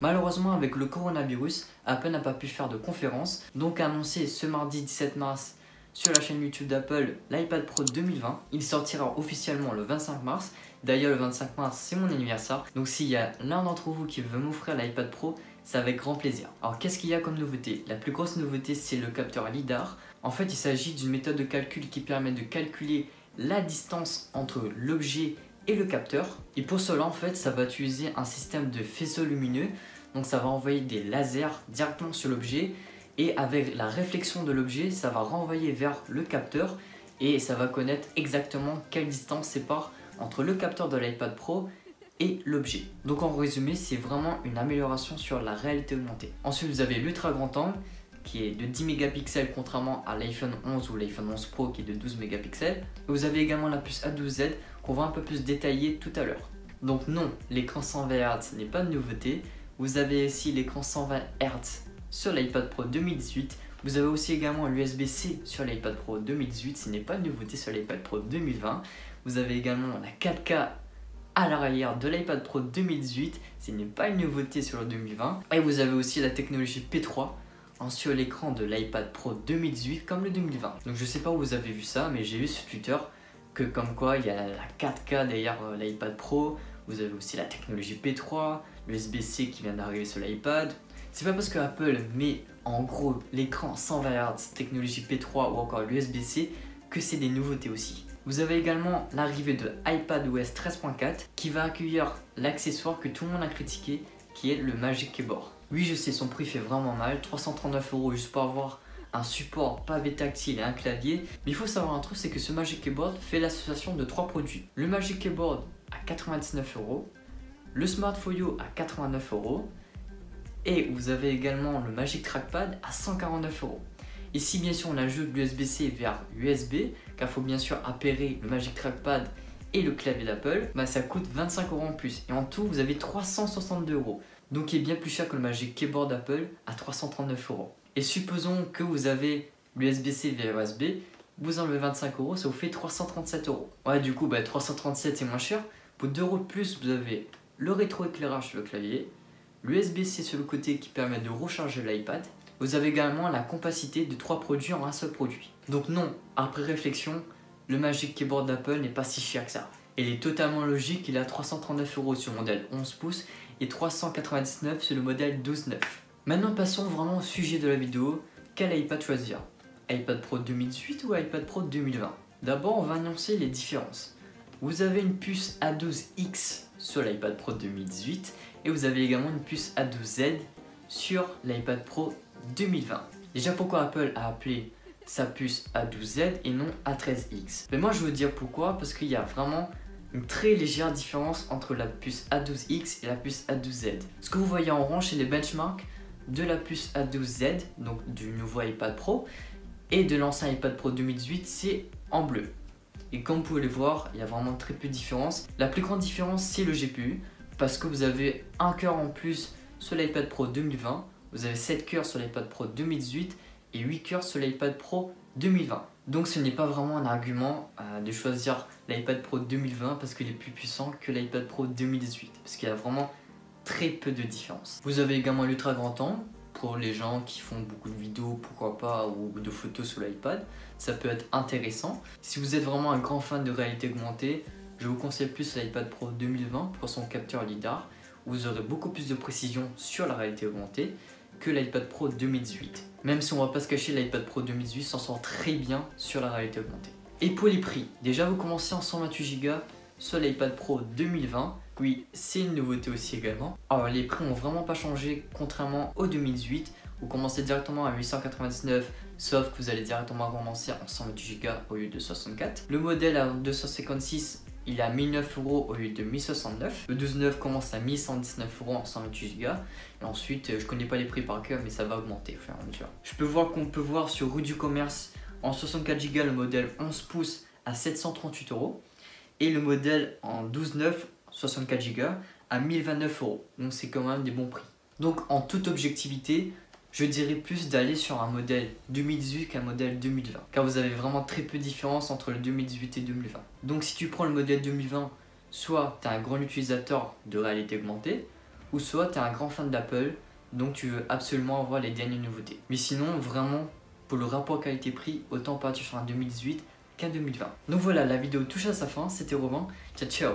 Malheureusement, avec le coronavirus, Apple n'a pas pu faire de conférence, donc a annoncé ce mardi 17 mars sur la chaîne YouTube d'Apple l'iPad Pro 2020. Il sortira officiellement le 25 mars. D'ailleurs, le 25 mars, c'est mon anniversaire. Donc s'il y a l'un d'entre vous qui veut m'offrir l'iPad Pro, c'est avec grand plaisir. Alors qu'est-ce qu'il y a comme nouveauté? La plus grosse nouveauté, c'est le capteur LiDAR. En fait, il s'agit d'une méthode de calcul qui permet de calculer la distance entre l'objet et le capteur. Et pour cela, en fait, ça va utiliser un système de faisceau lumineux. Donc ça va envoyer des lasers directement sur l'objet, et avec la réflexion de l'objet, ça va renvoyer vers le capteur et ça va connaître exactement quelle distance sépare entre le capteur de l'iPad Pro et l'objet. Donc en résumé, c'est vraiment une amélioration sur la réalité augmentée. Ensuite, vous avez l'ultra grand angle qui est de 10 mégapixels contrairement à l'iPhone 11 ou l'iPhone 11 Pro qui est de 12 mégapixels. Et vous avez également la puce A12Z qu'on va un peu plus détailler tout à l'heure. Donc non, l'écran 120 Hz n'est pas de nouveauté. Vous avez aussi l'écran 120 Hz sur l'iPad Pro 2018. Vous avez aussi également l'USB-C sur l'iPad Pro 2018. Ce n'est pas une nouveauté sur l'iPad Pro 2020. Vous avez également la 4K à l'arrière de l'iPad Pro 2018. Ce n'est pas une nouveauté sur le 2020. Et vous avez aussi la technologie P3 sur l'écran de l'iPad Pro 2018 comme le 2020. Donc je ne sais pas où vous avez vu ça, mais j'ai vu sur Twitter que comme quoi il y a la 4K derrière l'iPad Pro. Vous avez aussi la technologie P3, l'USB-C qui vient d'arriver sur l'iPad. C'est pas parce que Apple met en gros l'écran 120 Hz, technologie P3 ou encore l'USB-C que c'est des nouveautés aussi. Vous avez également l'arrivée de iPadOS 13.4 qui va accueillir l'accessoire que tout le monde a critiqué, qui est le Magic Keyboard. Oui, je sais, son prix fait vraiment mal, 339 € juste pour avoir un support pavé tactile et un clavier. Mais il faut savoir un truc, c'est que ce Magic Keyboard fait l'association de 3 produits. Le Magic Keyboard à 99 €, le Smart Folio à 89 € et vous avez également le Magic Trackpad à 149 €. Et si bien sûr on ajoute l'USB-C vers USB, car il faut bien sûr appairer le Magic Trackpad et le clavier d'Apple, ça coûte 25 € en plus. Et en tout, vous avez 362 €. Donc il est bien plus cher que le Magic Keyboard d'Apple à 339 €. Et supposons que vous avez l'USB-C vers USB, vous enlevez 25 €, ça vous fait 337 €. Ouais, du coup, 337 c'est moins cher. Pour 2 € de plus, vous avez le rétroéclairage sur le clavier, l'USB-C sur le côté qui permet de recharger l'iPad. Vous avez également la capacité de 3 produits en un seul produit. Donc non, après réflexion, le Magic Keyboard d'Apple n'est pas si cher que ça. Il est totalement logique, il est à 339 € sur le modèle 11 pouces et 399 € sur le modèle 12/9. Maintenant passons vraiment au sujet de la vidéo. Quel iPad choisir? iPad Pro 2018 ou iPad Pro 2020? D'abord, on va annoncer les différences. Vous avez une puce A12X sur l'iPad Pro 2018 et vous avez également une puce A12Z sur l'iPad Pro 2020. Déjà, pourquoi Apple a appelé sa puce A12Z et non A13X? Mais moi je veux dire pourquoi, parce qu'il y a vraiment une très légère différence entre la puce A12X et la puce A12Z. Ce que vous voyez en orange, c'est les benchmarks de la puce A12Z, donc du nouveau iPad Pro, et de l'ancien iPad Pro 2018, c'est en bleu. Et comme vous pouvez le voir, il y a vraiment très peu de différence. La plus grande différence, c'est le GPU, parce que vous avez un cœur en plus sur l'iPad Pro 2020, vous avez 7 cœurs sur l'iPad Pro 2018 et 8 cœurs sur l'iPad Pro 2020. Donc ce n'est pas vraiment un argument de choisir l'iPad Pro 2020 parce qu'il est plus puissant que l'iPad Pro 2018, parce qu'il y a vraiment très peu de différence. Vous avez également l'ultra grand angle pour les gens qui font beaucoup de vidéos, pourquoi pas, ou de photos sur l'iPad. Ça peut être intéressant. Si vous êtes vraiment un grand fan de réalité augmentée, je vous conseille plus l'iPad Pro 2020 pour son capteur LiDAR, où vous aurez beaucoup plus de précision sur la réalité augmentée que l'iPad Pro 2018. Même si on va pas se cacher, l'iPad Pro 2018 s'en sort très bien sur la réalité augmentée. Et pour les prix, déjà vous commencez en 128 Go sur l'iPad Pro 2020. Oui, c'est une nouveauté aussi également. Alors les prix n'ont vraiment pas changé contrairement au 2018. Vous commencez directement à 899, sauf que vous allez directement commencer en 128 Go au lieu de 64. Le modèle à 256, il est à 1009 € au lieu de 1069. Le 12/9 commence à 1119 € en 128 Go. Et ensuite, je connais pas les prix par cœur, mais ça va augmenter au fur et à mesure. Je peux voir qu'on peut voir sur Rue du Commerce en 64 Go le modèle 11 pouces à 738 € et le modèle en 12/9 64 Go à 1029 €. Donc c'est quand même des bons prix. Donc en toute objectivité, je dirais plus d'aller sur un modèle 2018 qu'un modèle 2020, car vous avez vraiment très peu de différence entre le 2018 et 2020. Donc si tu prends le modèle 2020, soit tu es un grand utilisateur de réalité augmentée, ou soit tu es un grand fan d'Apple, donc tu veux absolument avoir les dernières nouveautés. Mais sinon, vraiment, pour le rapport qualité-prix, autant partir sur un 2018 qu'un 2020. Donc voilà, la vidéo touche à sa fin, c'était Robin, ciao ciao.